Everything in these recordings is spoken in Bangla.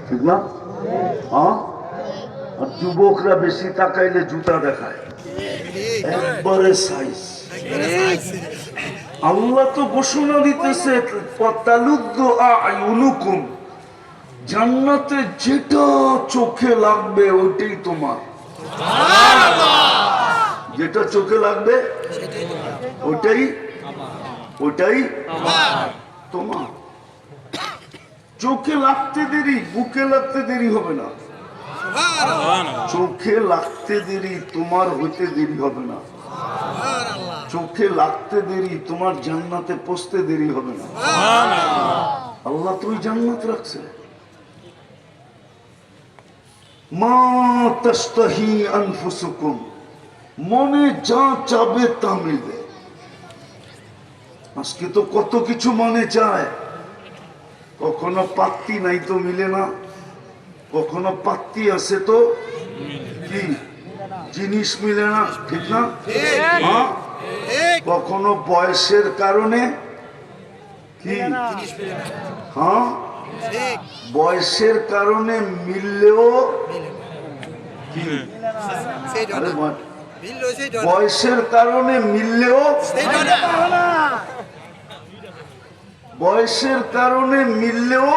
ঠিক না? আর যুবকরা বেশি তাকাইলে জুতা দেখায় একবারে সাইজ। আল্লাহ তো ঘোষণা দিতেছে জান্নাতে যেটা চোখে লাগবে ওইটাই তোমার। যেটা চোখে লাগবে ওইটাই তোমার। চোখে লাগতে দেরি, বুকে লাগতে দেরি হবে না। চোখে লাগতে দেরি, তোমার হইতে দেরি হবে না। চোখে লাগতে দেরি, তোমার জান্নাতে পৌঁছতে দেরি হবে না। আল্লাহ তুই জান্নাত রাখছে। মা তাস্তাহি আনফুসুকুম, মনে যা চাবে তা মিলবে। আজকে তো কত কিছু মনে চায়, কখনো পাত্তি নাই তো মিলে না, কখনো পাত্তি আছে তো কি জিনিস মিলে না। ঠিক না? কখনো বয়সের কারণে কি বয়সের কারণে মিললেও কি বয়সের কারণে মিললেও বয়সের কারণে মিললেও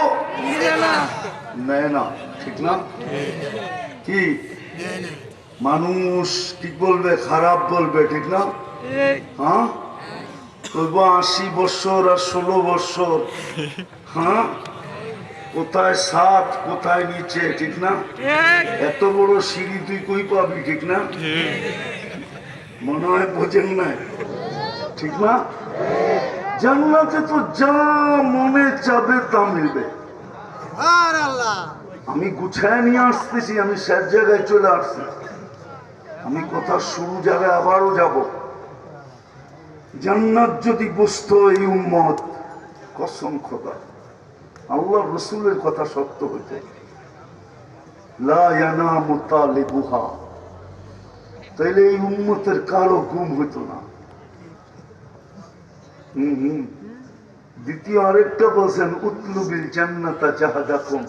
নেয় না। ঠিক না? কি মানুষ ঠিক বলবে, খারাপ বলবে। ঠিক না? বলবো 80 বছর আর 16 বছর। কোথায় সাত কোথায় নিচে। ঠিক না? এত বড় সিঁড়ি তুই কই পাবি। ঠিক না? মনে হয় বোঝেন নাই। ঠিক না? জান্নাতে তো যা মনে চাবে তা মিলবে। আমি গুছায় নিয়ে আসতেছি, আমি শেষ জায়গায় চলে আসছি। আমি কথা শুরু জায়গায় আবারও যাব। জান্নাত যদি বুঝতো এই উম্মত, কসম খোদা আল্লাহ রসুলের কথা সত্য হইতে, লা ইয়ানামু তালিবুহা, তাইলে এই উম্মতের কারো ঘুম হইতো না। দ্বিতীয় আরেকটা বলছেন উতলুবিল জান্নাতা জাহাদাকুম,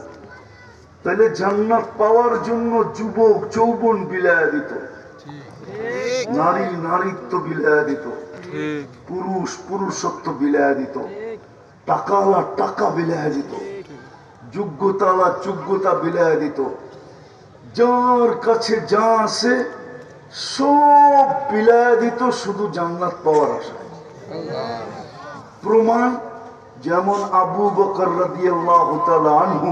তাইলে জান্নাত পাওয়ার জন্য যুবক যৌবন বিলায়া দিত, নারী নারীত্ব বিলায়া দিত, পুরুষ পুরুষত্ব বিলায়া দিত, টাকাওয়ালা টাকা বিলায়া দিত, যোগ্যতাওয়ালা যোগ্যতা বিলায়া দিত। যার কাছে যা আছে সব বিলায়া দিত শুধু জান্নাত পাওয়ার আশায়। প্রমাণ যেমন আবু বকর রাদিয়াল্লাহু তাআলা আনহু